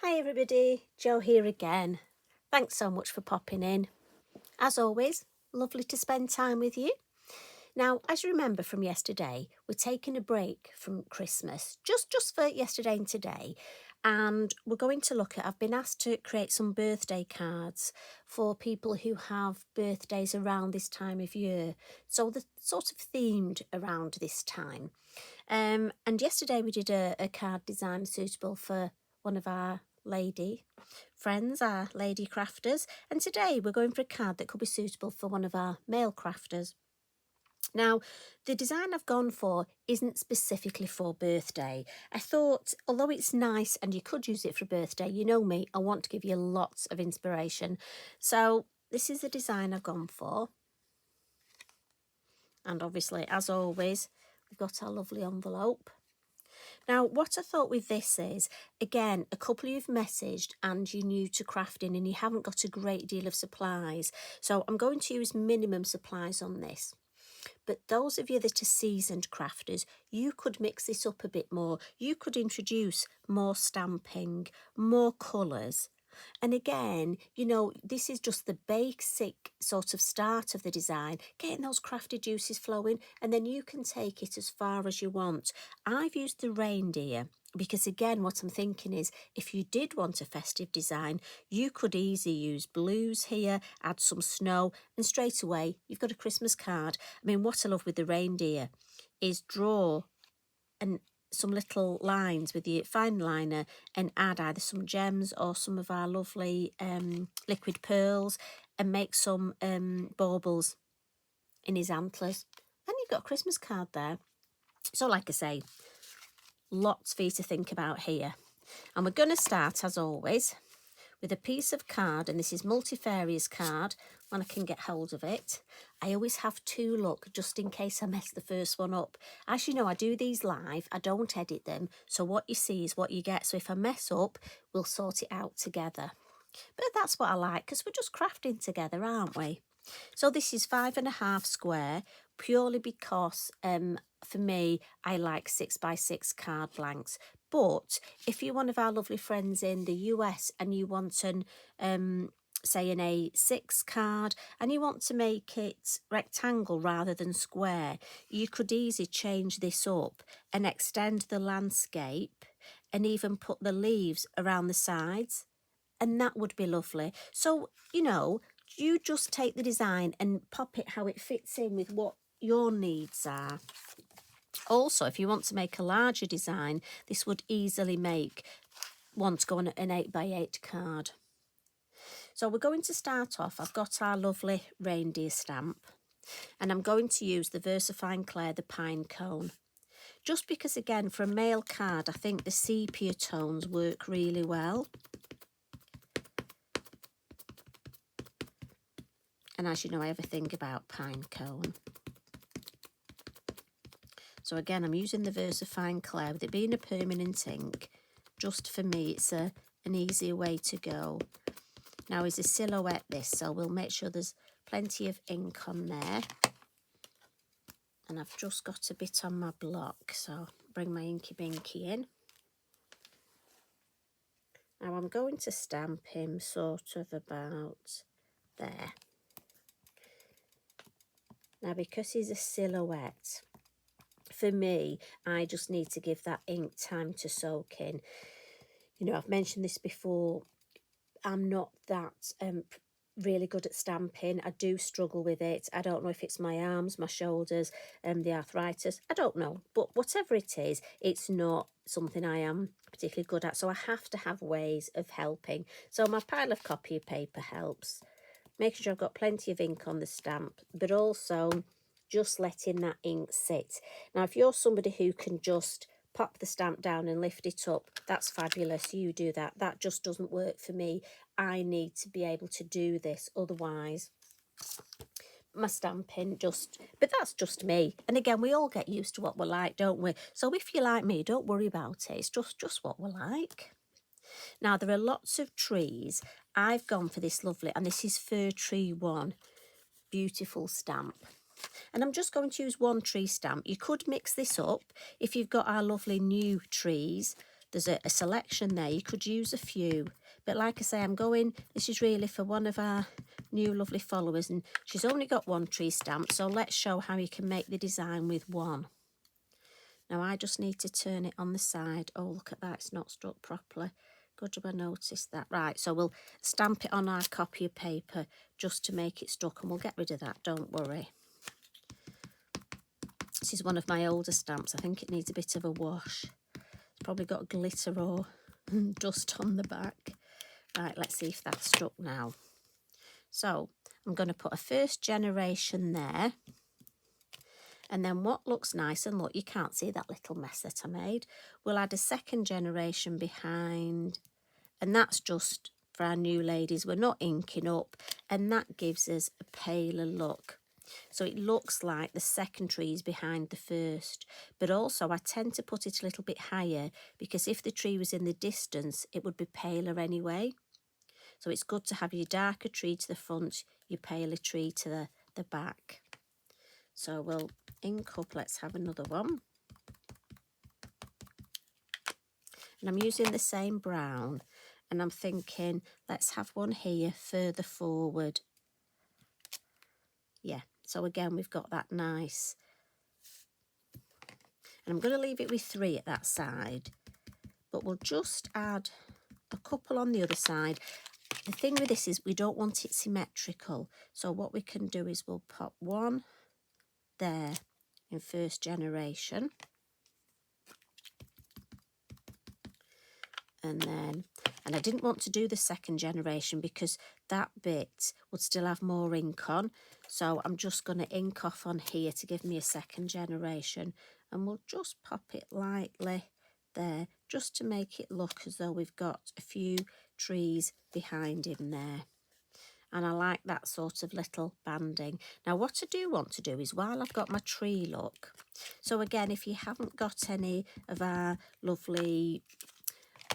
Hi everybody, Jo here again. Thanks so much for popping in. As always, lovely to spend time with you. Now, as you remember from yesterday, we're taking a break from Christmas, just for yesterday and today. And we're going to look at, I've been asked to create some birthday cards for people who have birthdays around this time of year. So they're sort of themed around this time. And yesterday we did a card design suitable for one of our lady friends, our lady crafters. And today we're going for a card that could be suitable for one of our male crafters. Now, the design I've gone for isn't specifically for birthday. I thought, although it's nice and you could use it for birthday, you know me, I want to give you lots of inspiration. So this is the design I've gone for. And obviously, as always, we've got our lovely envelope. Now, what I thought with this is, again, a couple you've messaged and you're new to crafting and you haven't got a great deal of supplies. So I'm going to use minimum supplies on this. But those of you that are seasoned crafters, you could mix this up a bit more. You could introduce more stamping, more colours. And again, you know, this is just the basic sort of start of the design, getting those crafty juices flowing, and then you can take it as far as you want. I've used the reindeer because, again, what I'm thinking is if you did want a festive design, you could easily use blues here, add some snow, and straight away you've got a Christmas card. I mean, what I love with the reindeer is draw and some little lines with your fine liner and add either some gems or some of our lovely liquid pearls and make some baubles in his antlers. And you've got a Christmas card there. So like I say, lots for you to think about here. And we're going to start, as always, with a piece of card, and this is multifarious card when I can get hold of it. I always have two look just in case I mess the first one up. As you know, I do these live, I don't edit them, so what you see is what you get. So if I mess up, we'll sort it out together. But that's what I like, because we're just crafting together, aren't we? So this is 5.5 square, purely because for me, I like 6x6 card blanks. But if you're one of our lovely friends in the US and you want an say an A6 card and you want to make it rectangle rather than square, you could easily change this up and extend the landscape and even put the leaves around the sides, and that would be lovely. So, you know, you just take the design and pop it how it fits in with what your needs are. Also, if you want to make a larger design, this would easily make one to go on an 8x8 card. So we're going to start off. I've got our lovely reindeer stamp, and I'm going to use the VersaFine Clay, the pine cone. Just because, again, for a male card, I think the sepia tones work really well. And as you know, I have a thing about pine cone. So again, I'm using the VersaFine Clay. With it being a permanent ink, just for me, it's an easier way to go. Now is a silhouette this, so we'll make sure there's plenty of ink on there. And I've just got a bit on my block, so bring my inky binky in. Now I'm going to stamp him sort of about there. Now because he's a silhouette, for me, I just need to give that ink time to soak in. You know, I've mentioned this before, I'm not that really good at stamping. I do struggle with it. I don't know if it's my arms, my shoulders, the arthritis. I don't know. But whatever it is, it's not something I am particularly good at. So I have to have ways of helping. So my pile of copy paper helps. Making sure I've got plenty of ink on the stamp, but also just letting that ink sit. Now, if you're somebody who can just pop the stamp down and lift it up, that's fabulous. You do that. That just doesn't work for me. I need to be able to do this. Otherwise, my stamping but that's just me. And again, we all get used to what we're like, don't we? So if you're like me, don't worry about it. It's just what we're like. Now, there are lots of trees. I've gone for this lovely, and this is Fir Tree 1. Beautiful stamp. And I'm just going to use one tree stamp. You could mix this up if you've got our lovely new trees. there's a selection there. You could use a few. But like I say, this is really for one of our new lovely followers, and she's only got one tree stamp, so let's show how you can make the design with one. Now I just need to turn it on the side. Oh, look at that, it's not stuck properly. Good job I noticed that. Right, so we'll stamp it on our copy of paper just to make it stuck, and we'll get rid of that, don't worry. This is one of my older stamps. I think it needs a bit of a wash. It's probably got glitter or dust on the back. Right, let's see if that's stuck now. So I'm going to put a first generation there. And then what looks nice, and look, you can't see that little mess that I made. We'll add a second generation behind. And that's just for our new ladies. We're not inking up. And that gives us a paler look. So it looks like the second tree is behind the first. But also I tend to put it a little bit higher, because if the tree was in the distance, it would be paler anyway. So it's good to have your darker tree to the front, your paler tree to the back. So we'll ink up, let's have another one. And I'm using the same brown, and I'm thinking, let's have one here further forward. Yeah, so again, we've got that nice. And I'm going to leave it with 3 at that side, but we'll just add a couple on the other side. The thing with this is we don't want it symmetrical. So what we can do is we'll pop one there in first generation. And I didn't want to do the second generation because that bit would still have more ink on. So I'm just going to ink off on here to give me a second generation. And we'll just pop it lightly there, just to make it look as though we've got a few trees behind him there. And I like that sort of little banding. Now what I do want to do is, while I've got my tree look, so again, if you haven't got any of our lovely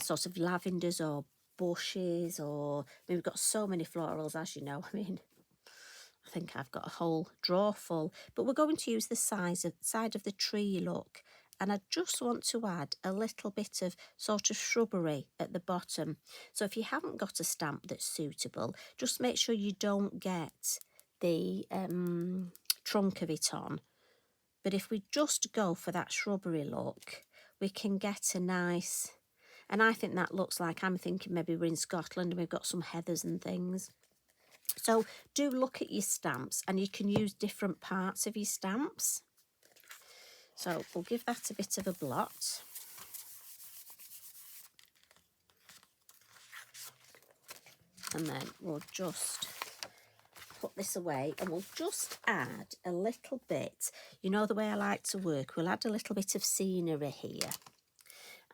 sort of lavenders or bushes, or I mean, we've got so many florals, as you know. I mean, I think I've got a whole drawer full, but we're going to use the side of the tree look. And I just want to add a little bit of sort of shrubbery at the bottom. So if you haven't got a stamp that's suitable, just make sure you don't get the trunk of it on. But if we just go for that shrubbery look, we can get a nice, and I think that looks like, I'm thinking maybe we're in Scotland and we've got some heathers and things. So do look at your stamps, and you can use different parts of your stamps. So we'll give that a bit of a blot. And then we'll just put this away, and we'll just add a little bit. You know the way I like to work, we'll add a little bit of scenery here.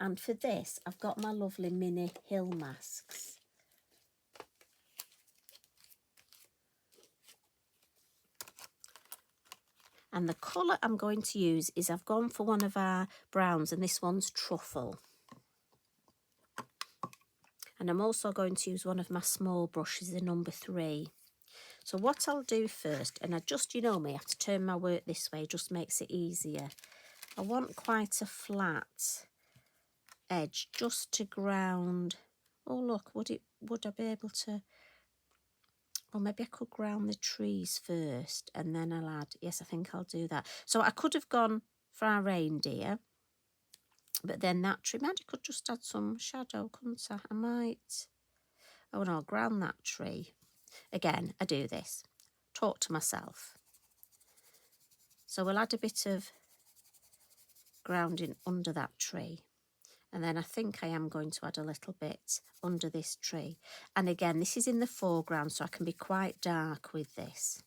And for this, I've got my lovely mini hill masks. And the colour I'm going to use is, I've gone for one of our browns, and this one's truffle. And I'm also going to use one of my small brushes, the number 3. So what I'll do first, and I just, you know me, I have to turn my work this way, just makes it easier. I want quite a flat edge just to ground. Oh look, would I be able to? Or maybe I could ground the trees first and then I'll add. Yes, I think I'll do that. So I could have gone for our reindeer, but then that tree, maybe I could just add some shadow, couldn't I? I might. Oh no, I'll ground that tree. Again, I do this. Talk to myself. So we'll add a bit of grounding under that tree. And then I think I am going to add a little bit under this tree. And again, this is in the foreground, so I can be quite dark with this.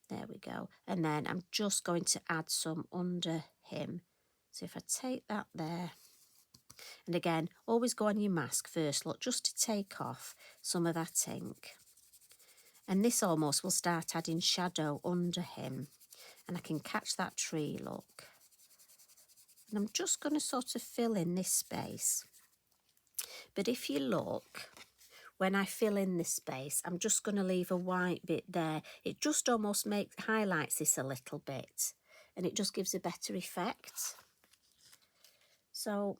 There we go. And then I'm just going to add some under him. So if I take that there, and again, always go on your mask first, look, just to take off some of that ink. And this almost will start adding shadow under him. And I can catch that tree look. And I'm just going to sort of fill in this space. But if you look, when I fill in this space, I'm just going to leave a white bit there. It just almost highlights this a little bit. and it just gives a better effect. So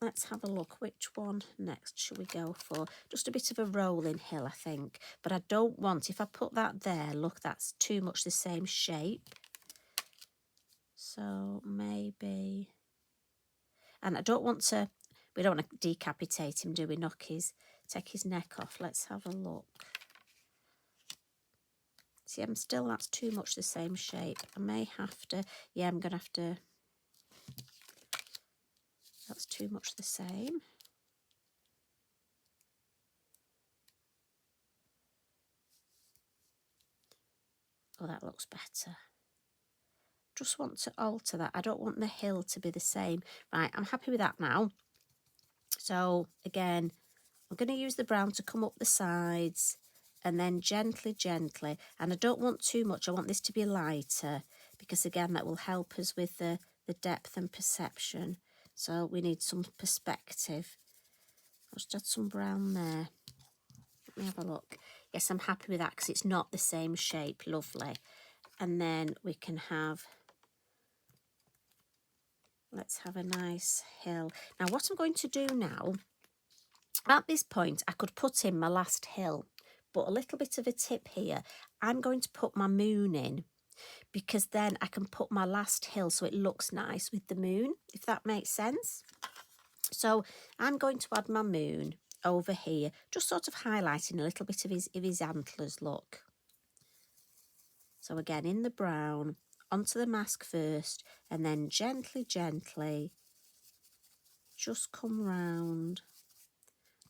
let's have a look. Which one next should we go for? Just a bit of a rolling hill, I think. But I don't want, if I put that there, look, that's too much the same shape. So maybe, and I don't want to, we don't want to decapitate him, do we? Take his neck off. Let's have a look. See, that's too much the same shape. I may have to, yeah, I'm going to have to, that's too much the same. Oh, that looks better. Just want to alter that. I don't want the hill to be the same. Right, I'm happy with that now. So again, I'm going to use the brown to come up the sides and then gently, and I don't want too much. I want this to be lighter because again, that will help us with the depth and perception. So we need some perspective. I'll just add some brown there. Let me have a look. Yes, I'm happy with that because it's not the same shape. Lovely. And then we can have, let's have a nice hill. Now what I'm going to do now, at this point I could put in my last hill, but a little bit of a tip here. I'm going to put my moon in because then I can put my last hill so it looks nice with the moon, if that makes sense. So I'm going to add my moon over here, just sort of highlighting a little bit of his antlers, look. So again, in the brown, onto the mask first, and then gently, just come round.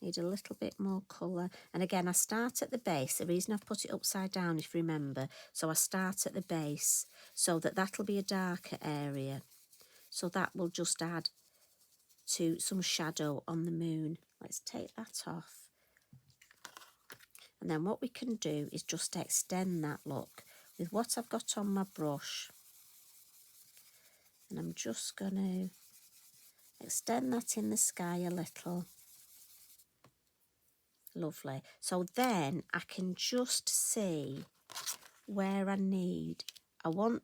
Need a little bit more colour. And again, I start at the base. The reason I've put it upside down, if you remember, so I start at the base so that'll be a darker area. So that will just add to some shadow on the moon. Let's take that off. And then what we can do is just extend that look with what I've got on my brush. And I'm just going to extend that in the sky a little. Lovely. So then I can just see where I need. I'm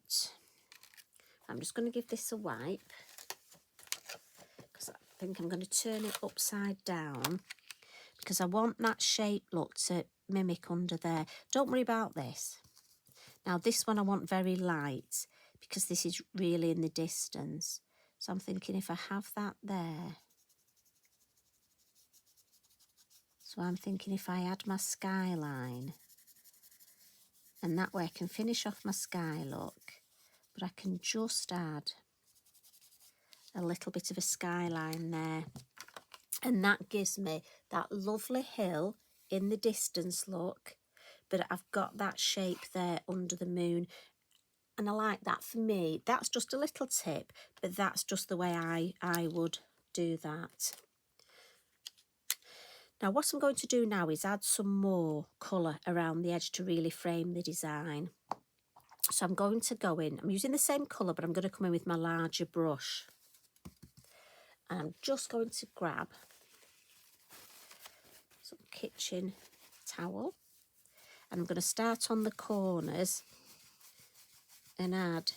just going to give this a wipe because I think I'm going to turn it upside down because I want that shape look to mimic under there. Don't worry about this. Now this one I want very light because this is really in the distance. So I'm thinking if I have that there. So I'm thinking if I add my skyline, and that way I can finish off my sky look, but I can just add a little bit of a skyline there. And that gives me that lovely hill in the distance look, but I've got that shape there under the moon. And I like that. For me, that's just a little tip, but that's just the way I would do that. Now what I'm going to do now is add some more colour around the edge to really frame the design. So I'm going to go in, I'm using the same colour, but I'm going to come in with my larger brush. And I'm just going to grab some kitchen towel. And I'm going to start on the corners and add,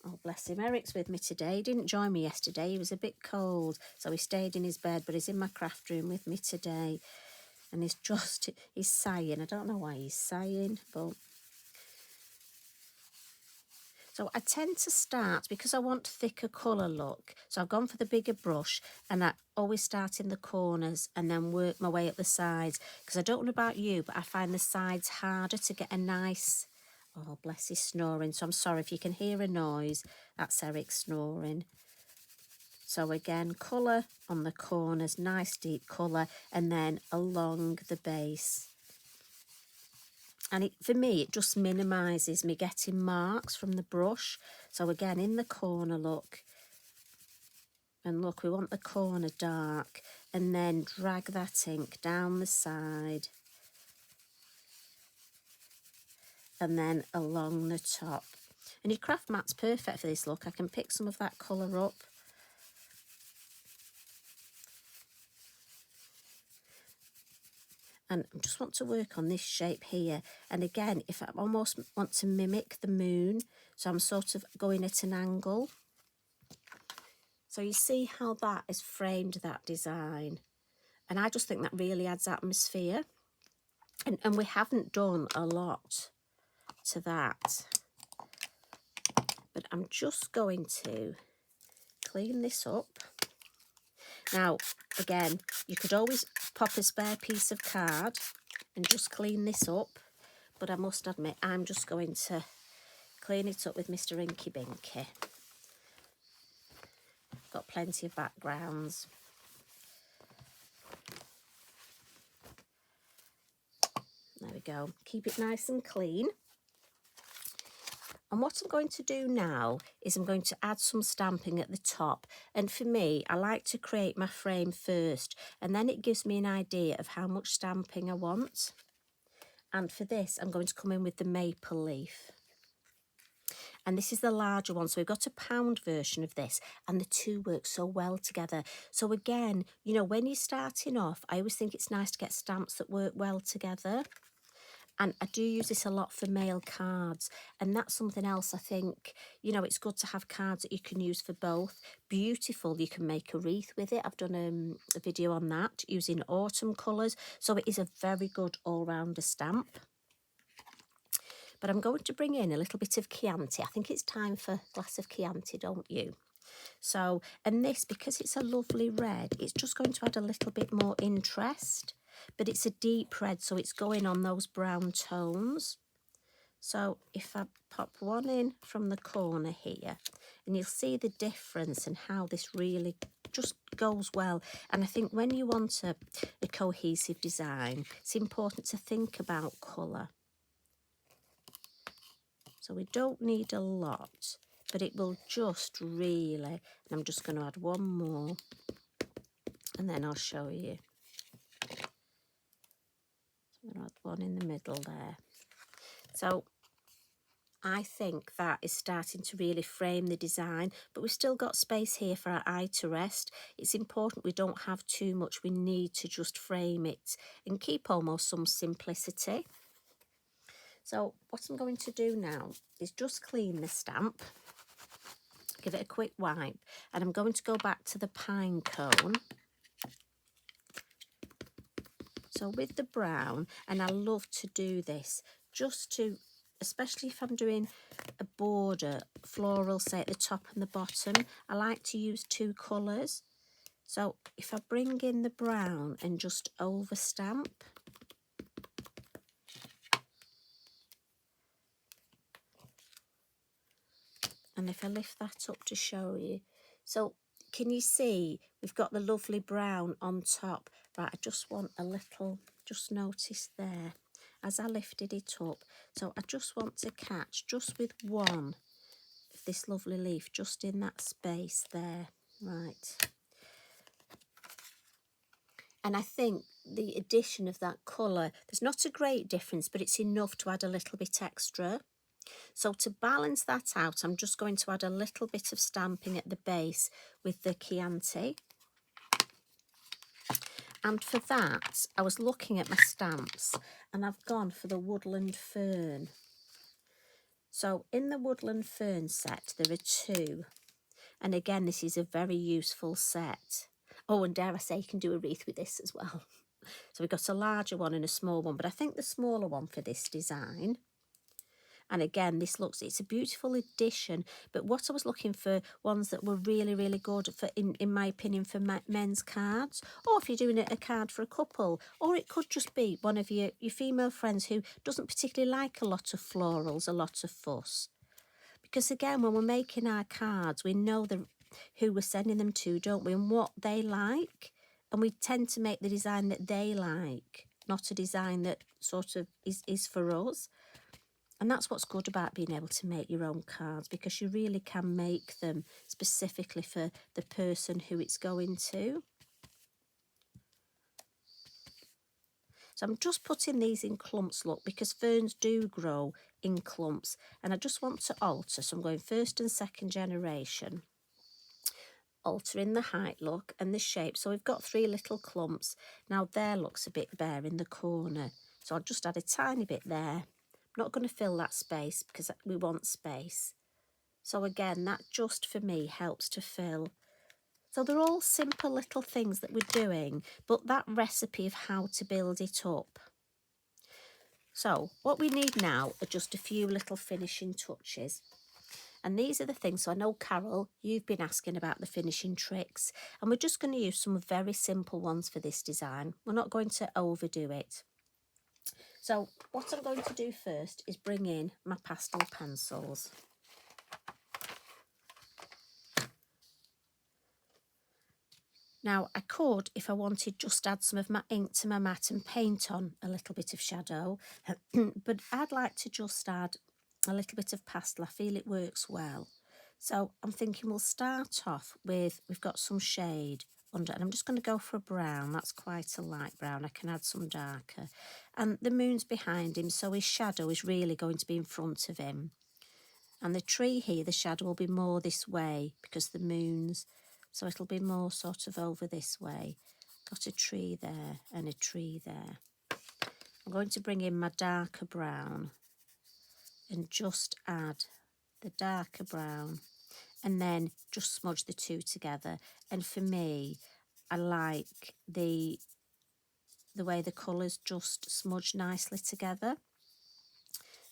oh bless him, Eric's with me today. He didn't join me yesterday, he was a bit cold, so he stayed in his bed, but he's in my craft room with me today. And he's sighing. I don't know why he's sighing, but... So I tend to start, because I want thicker colour look, so I've gone for the bigger brush, and I always start in the corners and then work my way up the sides, because I don't know about you, but I find the sides harder to get a nice... Oh, bless, he's snoring, so I'm sorry if you can hear a noise. That's Eric snoring. So again, colour on the corners, nice deep colour, and then along the base. And for me, it just minimises me getting marks from the brush. So again, in the corner, look. And look, we want the corner dark. And then drag that ink down the side. And then along the top. And your craft mat's perfect for this look. I can pick some of that colour up. And I just want to work on this shape here. And again, if I almost want to mimic the moon, so I'm sort of going at an angle. So you see how that has framed that design. And I just think that really adds atmosphere. And we haven't done a lot to that. But I'm just going to clean this up. Now, again, you could always pop a spare piece of card and just clean this up. But I must admit, I'm just going to clean it up with Mr. Inky Binky. Got plenty of backgrounds. There we go. Keep it nice and clean. And what I'm going to do now is I'm going to add some stamping at the top. And for me, I like to create my frame first, and then it gives me an idea of how much stamping I want. And for this, I'm going to come in with the maple leaf. And this is the larger one. So we've got a pound version of this, and the two work so well together. So again, you know, when you're starting off, I always think it's nice to get stamps that work well together. And I do use this a lot for mail cards. And that's something else I think, you know, it's good to have cards that you can use for both. Beautiful, you can make a wreath with it. I've done a video on that using autumn colours. So it is a very good all-rounder stamp. But I'm going to bring in a little bit of Chianti. I think it's time for a glass of Chianti, don't you? So, and this, because it's a lovely red, it's just going to add a little bit more interest. But it's a deep red, so it's going on those brown tones. So if I pop one in from the corner here, and you'll see the difference and how this really just goes well. And I think when you want a cohesive design, it's important to think about colour. So we don't need a lot, but it will just really, and I'm just going to add one more, and then I'll show you. I'm going to add one in the middle there. So I think that is starting to really frame the design, but we've still got space here for our eye to rest. It's important we don't have too much. We need to just frame it and keep almost some simplicity. So what I'm going to do now is just clean the stamp, give it a quick wipe, and I'm going to go back to the pine cone. So with the brown, and I love to do this just to, especially if I'm doing a border, floral, say at the top and the bottom, I like to use two colours. So if I bring in the brown and just over stamp, and if I lift that up to show you, so can you see we've got the lovely brown on top? Right, I just want a little, just notice there as I lifted it up. So I just want to catch just with one of this lovely leaf just in that space there. Right. And I think the addition of that colour, there's not a great difference, but it's enough to add a little bit extra. So to balance that out, I'm just going to add a little bit of stamping at the base with the Chianti. And for that, I was looking at my stamps and I've gone for the woodland fern. So in the woodland fern set, there are two. And again, this is a very useful set. Oh, and dare I say, you can do a wreath with this as well. So we've got a larger one and a small one, but I think the smaller one for this design. And again, this looks, it's a beautiful addition. But what I was looking for, ones that were really, really good for, in my opinion, for men's cards. Or if you're doing a card for a couple. Or it could just be one of your female friends who doesn't particularly like a lot of florals, a lot of fuss. Because again, when we're making our cards, we know who we're sending them to, don't we? And what they like. And we tend to make the design that they like, not a design that sort of is for us. And that's what's good about being able to make your own cards, because you really can make them specifically for the person who it's going to. So I'm just putting these in clumps, look, because ferns do grow in clumps. And I just want to alter, so I'm going first and second generation. altering the height look and the shape. So we've got 3 little clumps. Now there looks a bit bare in the corner. So I'll just add a tiny bit there. I'm not going to fill that space because we want space. So again, that just for me helps to fill. So they're all simple little things that we're doing, but that recipe of how to build it up. So what we need now are just a few little finishing touches. And these are the things. So I know, Carol, you've been asking about the finishing tricks, and we're just going to use some very simple ones for this design. We're not going to overdo it. So what I'm going to do first is bring in my pastel pencils. Now I could, if I wanted, just add some of my ink to my mat and paint on a little bit of shadow, but I'd like to just add a little bit of pastel. I feel it works well. So I'm thinking we'll start off with, we've got some shade under, and I'm just going to go for a brown. That's quite a light brown. I can add some darker. And the moon's behind him, so his shadow is really going to be in front of him. And the tree here, the shadow will be more this way because the moon's, so it'll be more sort of over this way. Got a tree there and a tree there. I'm going to bring in my darker brown and just add the darker brown and then just smudge the two together. And for me, I like the way the colours just smudge nicely together.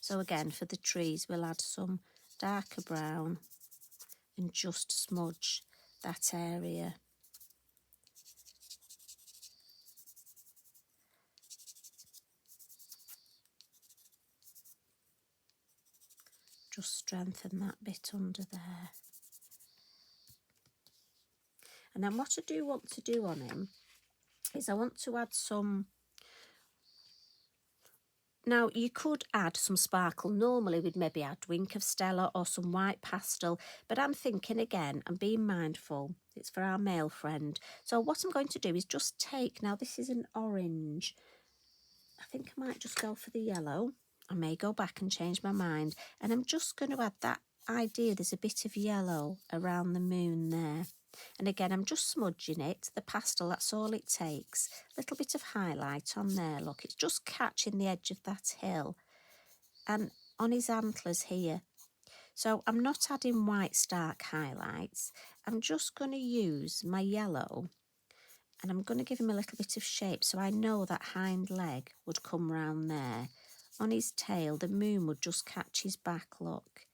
So again, for the trees, we'll add some darker brown and just smudge that area. Just strengthen that bit under there. And then what I do want to do on him is I want to add some. Now you could add some sparkle. Normally we'd maybe add wink of Stella or some white pastel, but I'm thinking again, I'm being mindful, it's for our male friend. So what I'm going to do is just take, now this is an orange, I think I might just go for the yellow. I may go back and change my mind, and I'm just going to add that idea, there's a bit of yellow around the moon there. And again, I'm just smudging it, the pastel, that's all it takes. A little bit of highlight on there, look, it's just catching the edge of that hill. And on his antlers here. So I'm not adding white stark highlights, I'm just going to use my yellow and I'm going to give him a little bit of shape. So I know that hind leg would come round there. On his tail, the moon would just catch his back, look.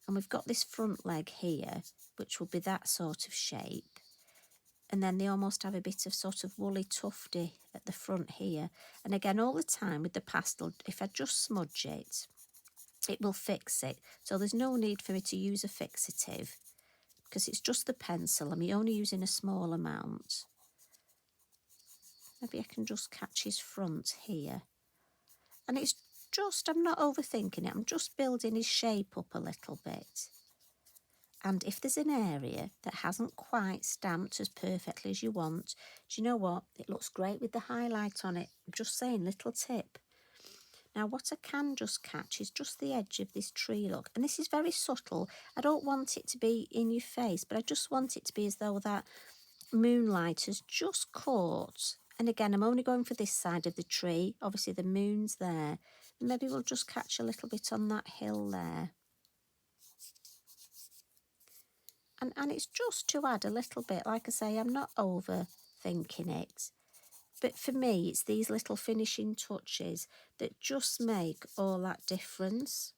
And we've got this front leg here, which will be that sort of shape. And then they almost have a bit of sort of woolly tufty at the front here. And again, all the time with the pastel, if I just smudge it, it will fix it. So there's no need for me to use a fixative because it's just the pencil. I'm only using a small amount. Maybe I can just catch his front here. And it's just, I'm not overthinking it. I'm just building his shape up a little bit. And if there's an area that hasn't quite stamped as perfectly as you want, do you know what? It looks great with the highlight on it. I'm just saying, little tip. Now what I can just catch is just the edge of this tree, look. And this is very subtle. I don't want it to be in your face, but I just want it to be as though that moonlight has just caught. And again, I'm only going for this side of the tree. Obviously the moon's there. Maybe we'll just catch a little bit on that hill there. And it's just to add a little bit. Like I say, I'm not overthinking it. But for me, it's these little finishing touches that just make all that difference.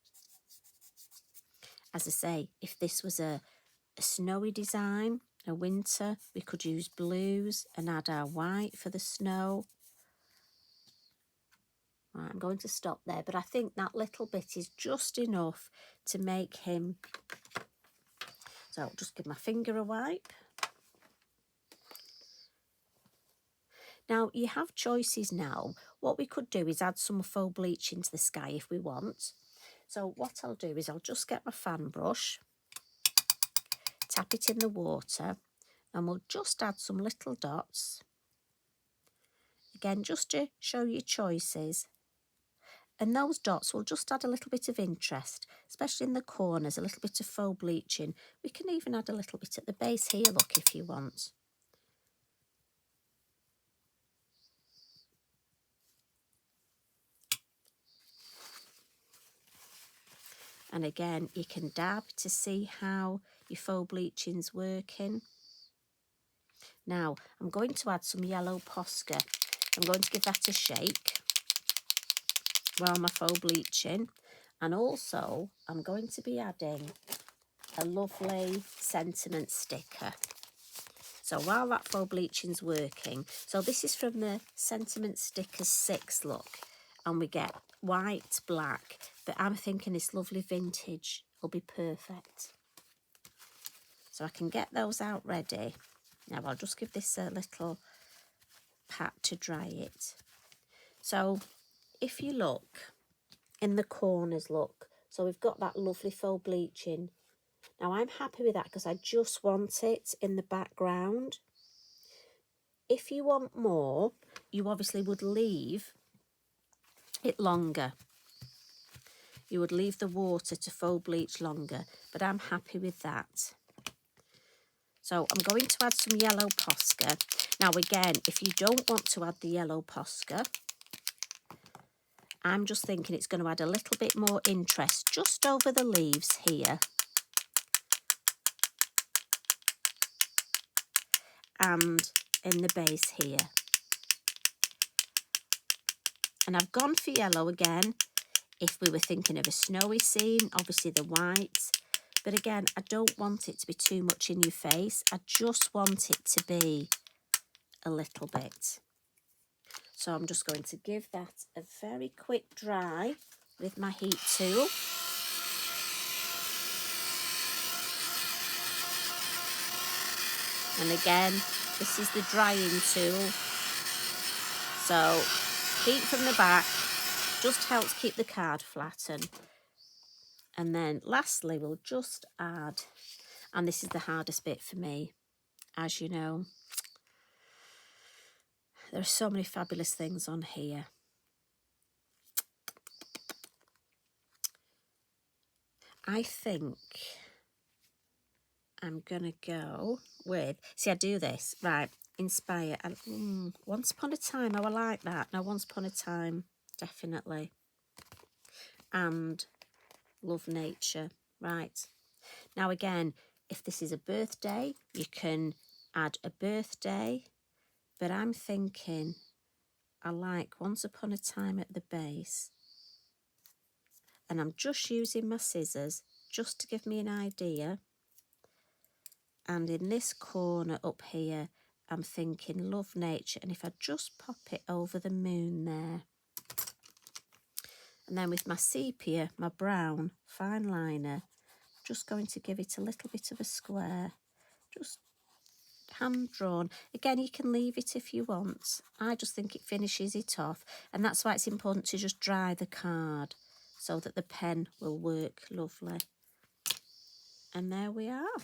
As I say, if this was a snowy design, a winter, we could use blues and add our white for the snow. Right, I'm going to stop there, but I think that little bit is just enough to make him. So I'll just give my finger a wipe. Now you have choices now. What we could do is add some faux bleach into the sky if we want. So what I'll do is I'll just get my fan brush, tap it in the water, and we'll just add some little dots. Again, just to show you choices. And those dots will just add a little bit of interest, especially in the corners, a little bit of faux bleaching. We can even add a little bit at the base here, look, if you want. And again, you can dab to see how your faux bleaching's working. Now, I'm going to add some yellow Posca. I'm going to give that a shake while my faux bleaching. And also, I'm going to be adding a lovely sentiment sticker. So while that faux bleaching's working, so this is from the Sentiment Stickers 6, look. And we get white, black, but I'm thinking this lovely vintage will be perfect. So I can get those out ready. Now I'll just give this a little pat to dry it. So if you look in the corners, look, so we've got that lovely faux bleaching. Now I'm happy with that because I just want it in the background. If you want more, you obviously would leave it longer. You would leave the water to faux bleach longer, but I'm happy with that. So I'm going to add some yellow Posca. Now again, if you don't want to add the yellow Posca, I'm just thinking it's going to add a little bit more interest just over the leaves here. And in the base here. And I've gone for yellow again. If we were thinking of a snowy scene, obviously the white. But again, I don't want it to be too much in your face. I just want it to be a little bit. So I'm just going to give that a very quick dry with my heat tool. And again, this is the drying tool. So heat from the back just helps keep the card flattened. And then lastly, we'll just add, and this is the hardest bit for me, as you know, there are so many fabulous things on here. I think I'm going to go with, see, I do this, right, inspire. And once upon a time, I was like that. Now, once upon a time, definitely. And love nature, right. Now, again, if this is a birthday, you can add a birthday. But I'm thinking I like once upon a time at the base. And I'm just using my scissors just to give me an idea. And in this corner up here, I'm thinking love nature. And if I just pop it over the moon there. And then with my sepia, my brown fine liner, just going to give it a little bit of a square. Just hand drawn. Again, you can leave it if you want. I just think it finishes it off. And that's why it's important to just dry the card so that the pen will work lovely. And there we are.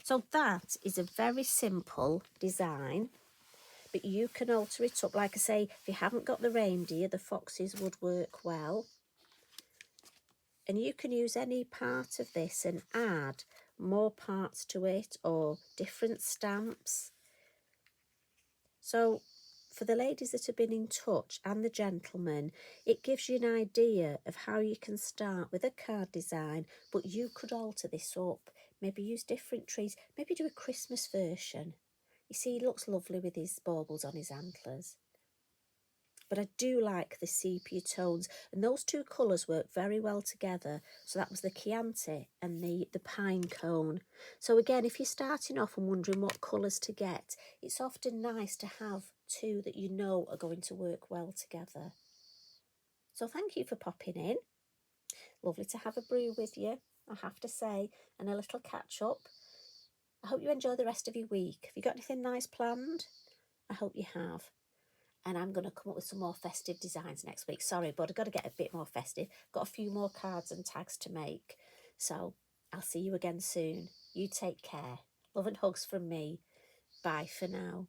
So that is a very simple design, but you can alter it up. Like I say, if you haven't got the reindeer, the foxes would work well. And you can use any part of this and add more parts to it or different stamps. So for the ladies that have been in touch and the gentlemen, it gives you an idea of how you can start with a card design, but you could alter this up. Maybe use different trees, maybe do a Christmas version. You see, he looks lovely with his baubles on his antlers. But I do like the sepia tones, and those two colours work very well together. So that was the Chianti and the pine cone. So again, if you're starting off and wondering what colours to get, it's often nice to have two that you know are going to work well together. So thank you for popping in. Lovely to have a brew with you, I have to say, and a little catch up. I hope you enjoy the rest of your week. Have you got anything nice planned? I hope you have. And I'm going to come up with some more festive designs next week. Sorry, but I've got to get a bit more festive. Got a few more cards and tags to make. So I'll see you again soon. You take care. Love and hugs from me. Bye for now.